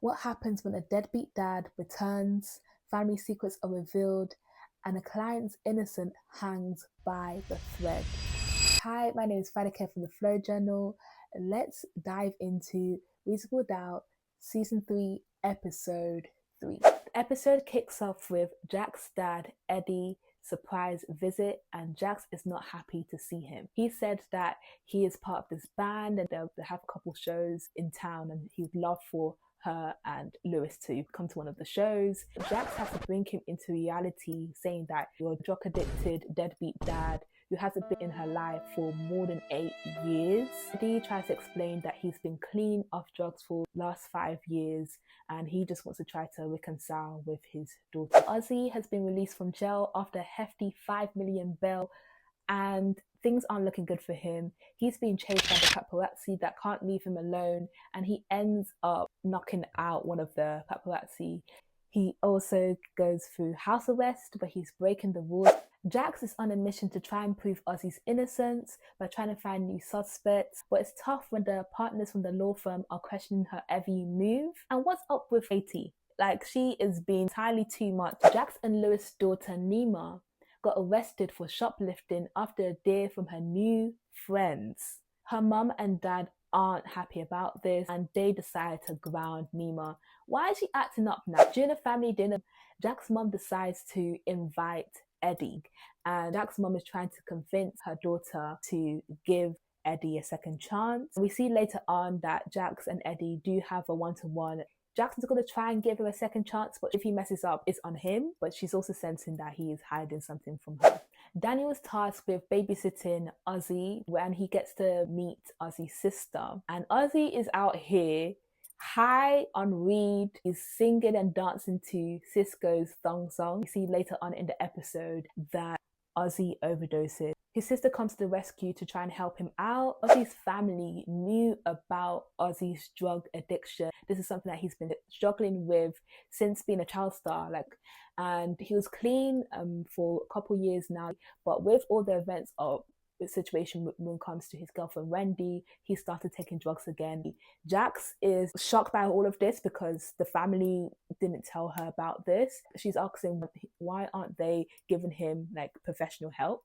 What happens when a deadbeat dad returns, family secrets are revealed, and a client's innocence hangs by the thread? Hi, my name is Fadeke from the Flo Journal. Let's dive into Reasonable Doubt Season 3, Episode 3. The episode kicks off with Jax's dad, Eddie, surprise visit, and Jax is not happy to see him. He said that he is part of this band and they'll have a couple shows in town and he'd love for her and Lewis to come to one of the shows. Jax has to bring him into reality, saying that you're a drug addicted, deadbeat dad who hasn't been in her life for more than 8 years. Dee tries to explain that he's been clean of drugs for the last 5 years and he just wants to try to reconcile with his daughter. Ozzie has been released from jail after a hefty 5 million bail and things aren't looking good for him. He's being chased by the paparazzi that can't leave him alone and he ends up knocking out one of the paparazzi. He also goes through house arrest, but he's breaking the rules. Jax is on a mission to try and prove Ozzie's innocence by trying to find new suspects, but it's tough when the partners from the law firm are questioning her every move. And what's up with Katie? Like, she is being entirely too much. Jax and Lewis' daughter Nima got arrested for shoplifting after a dare from her new friends. Her mum and dad aren't happy about this and they decide to ground Nima. Why is she acting up now? During a family dinner, Jack's mum decides to invite Eddie and Jack's mum is trying to convince her daughter to give Eddie a second chance. We see later on that Jax and Eddie do have a one-to-one. Jackson's going to try and give her a second chance, but if he messes up, it's on him. But she's also sensing that he is hiding something from her. Daniel is tasked with babysitting Ozzie when he gets to meet Ozzie's sister. And Ozzie is out here high on weed. He's singing and dancing to Cisco's thong song. We see later on in the episode that Ozzie overdoses. His sister comes to the rescue to try and help him out. Ozzie's family knew about Ozzie's drug addiction. This is something that he's been struggling with since being a child star. And he was clean for a couple years now. But with all the events of the situation when it comes to his girlfriend Wendy, he started taking drugs again. Jax is shocked by all of this because the family didn't tell her about this. She's asking why aren't they giving him professional help,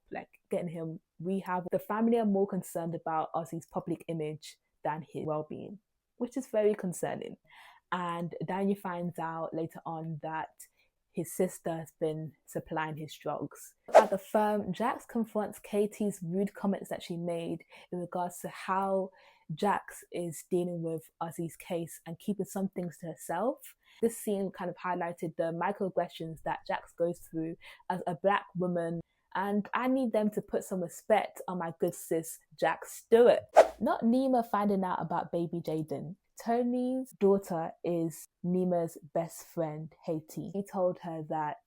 getting him rehab. The family are more concerned about Ozzie's public image than his well-being, which is very concerning. And Daniel finds out later on that his sister has been supplying his drugs. At the firm, Jax confronts Katie's rude comments that she made in regards to how Jax is dealing with Ozzie's case and keeping some things to herself. This scene kind of highlighted the microaggressions that Jax goes through as a black woman, and I need them to put some respect on my good sis, Jax Stewart. Not Nima finding out about baby Jaden. Tony's daughter is Nima's best friend, Haiti. He told her that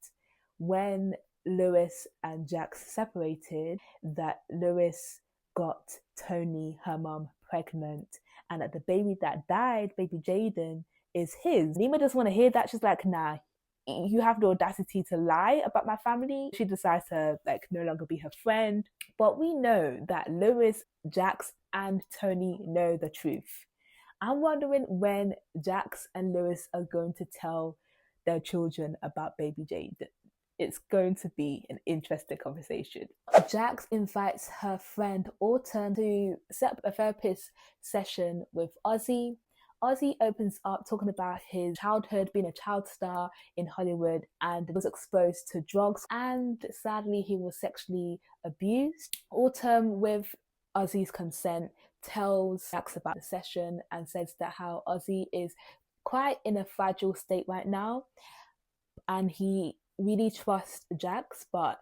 when Lewis and Jax separated, that Lewis got Tony, her mum, pregnant, and that the baby that died, baby Jaden, is his. Nima doesn't want to hear that. She's like, nah, you have the audacity to lie about my family. She decides to no longer be her friend. But we know that Lewis, Jax, and Tony know the truth. I'm wondering when Jax and Lewis are going to tell their children about baby Jade. It's going to be an interesting conversation. Jax invites her friend Autumn to set up a therapist session with Ozzie. Ozzie opens up talking about his childhood, being a child star in Hollywood, and was exposed to drugs, and sadly he was sexually abused. Autumn, with Ozzie's consent, tells Jax about the session and says that how Ozzie is quite in a fragile state right now and he really trusts Jax, but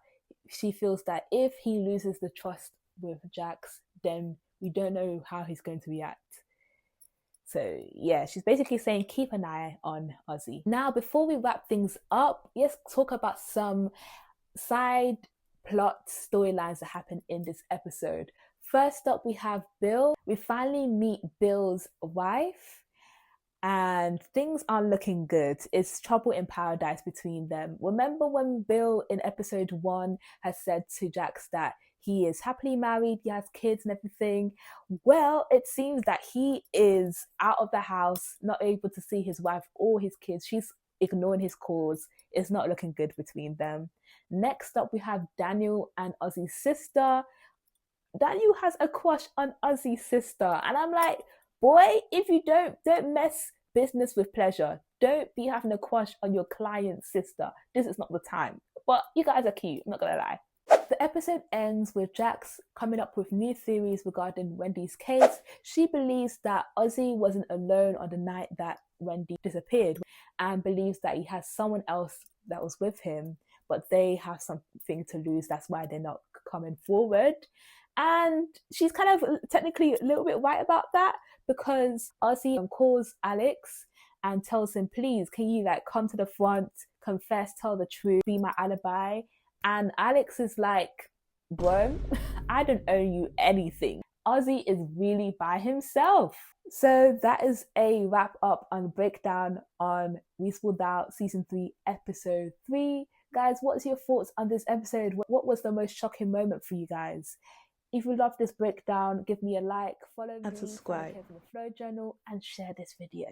she feels that if he loses the trust with Jax, then we don't know how he's going to react. So yeah, she's basically saying keep an eye on Ozzie. Now, before we wrap things up, let's talk about some side plot storylines that happen in this episode. First up, we have Bill. We finally meet Bill's wife and things are looking good. It's trouble in paradise between them. Remember when Bill in episode 1 has said to Jax that he is happily married, he has kids and everything. Well, it seems that he is out of the house, not able to see his wife or his kids. She's ignoring his calls. It's not looking good between them. Next up, we have Daniel and Ozzie's sister. Daniel has a crush on Ozzie's sister, and I'm like, boy, if you don't mess business with pleasure. Don't be having a crush on your client's sister. This is not the time. But you guys are cute, I'm not gonna lie. The episode ends with Jax coming up with new theories regarding Wendy's case. She believes that Ozzie wasn't alone on the night that Wendy disappeared and believes that he has someone else that was with him, but they have something to lose. That's why they're not coming forward. And she's kind of technically a little bit right about that, because Ozzie calls Alex and tells him, please, can you come to the front, confess, tell the truth, be my alibi? And Alex is like, bro, I don't owe you anything. Ozzie is really by himself. So that is a wrap up and breakdown on Reasonable Doubt Season 3, Episode 3. Guys, what's your thoughts on this episode? What was the most shocking moment for you guys? If you love this breakdown, give me a like, follow me, and subscribe for the Flo Journal, and share this video.